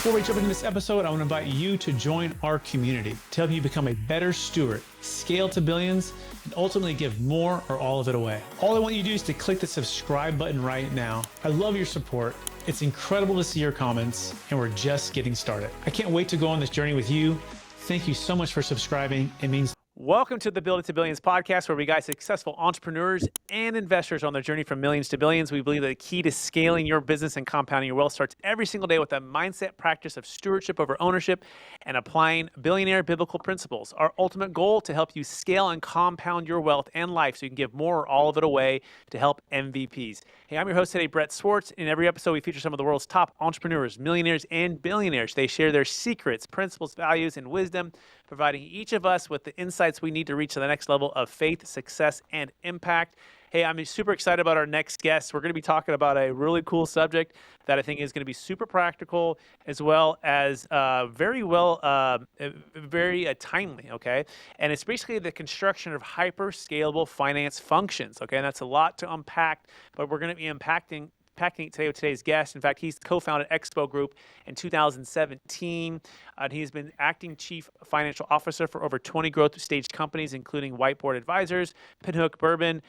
Before we jump into this episode, I want to invite you to join our community to help you become a better steward, scale to billions, and ultimately give more or all of it away. All I want you to do is to click the subscribe button right now. I love your support. It's incredible to see your comments, and we're just getting started. I can't wait to go on this journey with you. Thank you so much for subscribing. It means. Welcome to the Build It to Billions podcast, where we guide successful entrepreneurs and investors on their journey from millions to billions. We believe that the key to scaling your business and compounding your wealth starts every single day with a mindset practice of stewardship over ownership and applying billionaire biblical principles. Our ultimate goal to help you scale and compound your wealth and life so you can give more or all of it away to help MVPs. Hey, I'm your host today, Brett Swartz. In every episode, we feature some of the world's top entrepreneurs, millionaires, and billionaires. They share their secrets, principles, values, and wisdom, providing each of us with the insights we need to reach to the next level of faith, success, and impact. Hey, I'm super excited about our next guest. We're going to be talking about a really cool subject that I think is going to be super practical, as well as very timely, okay? And it's basically the construction of hyper-scalable finance functions, okay? And that's a lot to unpack, but we're going to be unpacking today with today's guest. In fact, he's co-founded Expo Group in 2017. And he's been acting chief financial officer for over 20 growth stage companies, including Whiteboard Advisors, Pinhook Bourbon.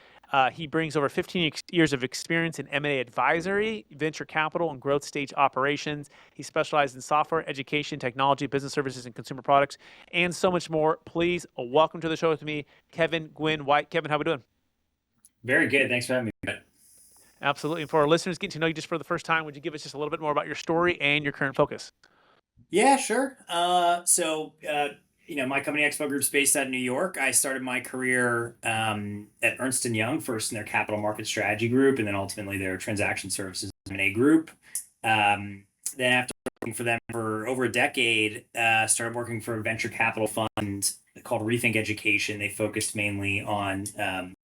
He brings over 15 years of experience in M&A advisory, venture capital, and growth stage operations. He specializes in software, education, technology, business services, and consumer products, and so much more. Please welcome to the show with me, Kevin, Gwen, White. Kevin, how we doing? Very good. Thanks for having me. Absolutely. And for our listeners getting to know you just for the first time, would you give us just a little bit more about your story and your current focus? Yeah, sure. My company Expo Group's based out of New York. I started my career at Ernst & Young, first in their capital market strategy group, and then ultimately their transaction services M&A group. Then after working for them for over a decade, started working for a venture capital fund called Rethink Education. They focused mainly on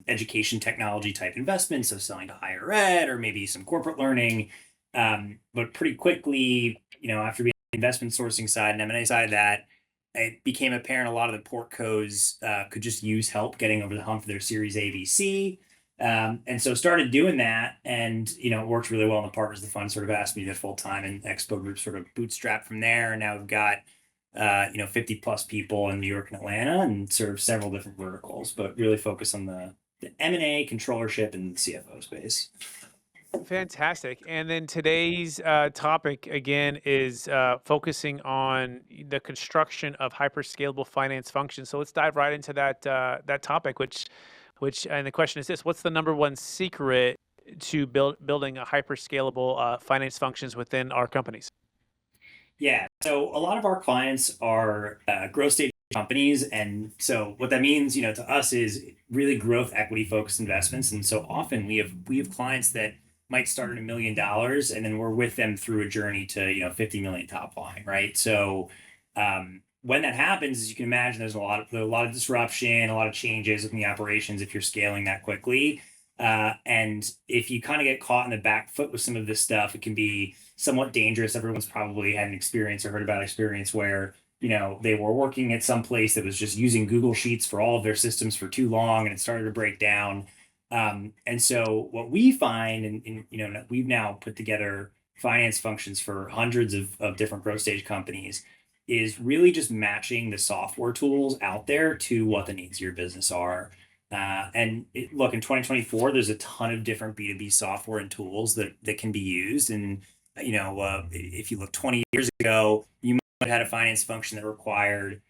education technology type investments, so selling to higher ed or maybe some corporate learning. But pretty quickly, after being on the investment sourcing side and M&A side of that, it became apparent a lot of the portcos could just use help getting over the hump for their Series A, B, C. And so started doing that, and it worked really well. And the partners of the fund sort of asked me to do it full time, and Expo Group sort of bootstrapped from there. And now we've got 50 plus people in New York and Atlanta, and serve several different verticals, but really focus on the M&A, controllership, and the CFO space. Fantastic. And then today's topic, again, is focusing on the construction of hyper-scalable finance functions. So let's dive right into that topic, which, and the question is this: what's the number one secret to building a hyper-scalable finance functions within our companies? Yeah. So a lot of our clients are growth stage companies. And so what that means, to us is really growth equity focused investments. And so often we have clients that might start at $1 million, and then we're with them through a journey to, 50 million top line. Right. So when that happens, as you can imagine, there's a lot of disruption, a lot of changes in the operations if you're scaling that quickly. And if you kind of get caught in the back foot with some of this stuff, it can be somewhat dangerous. Everyone's probably had an experience or heard about experience where, they were working at some place that was just using Google Sheets for all of their systems for too long, and it started to break down. And so what we find, and we've now put together finance functions for hundreds of different growth stage companies, is really just matching the software tools out there to what the needs of your business are. In 2024, there's a ton of different B2B software and tools that can be used. And, if you look 20 years ago, you might have had a finance function that required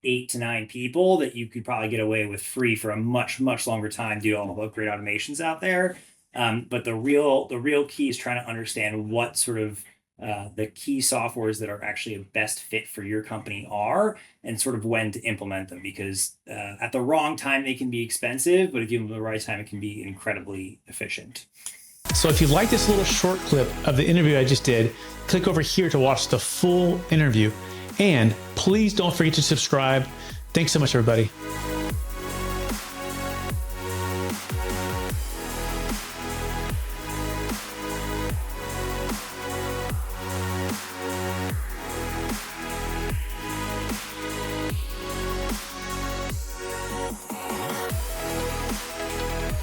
8 to 9 people that you could probably get away with free for a much, much longer time due to all the great automations out there. But the real key is trying to understand what sort of the key softwares that are actually a best fit for your company are, and sort of when to implement them, because at the wrong time they can be expensive, but if you give them the right time, it can be incredibly efficient. So if you like this little short clip of the interview I just did, click over here to watch the full interview. And please don't forget to subscribe. Thanks so much, everybody.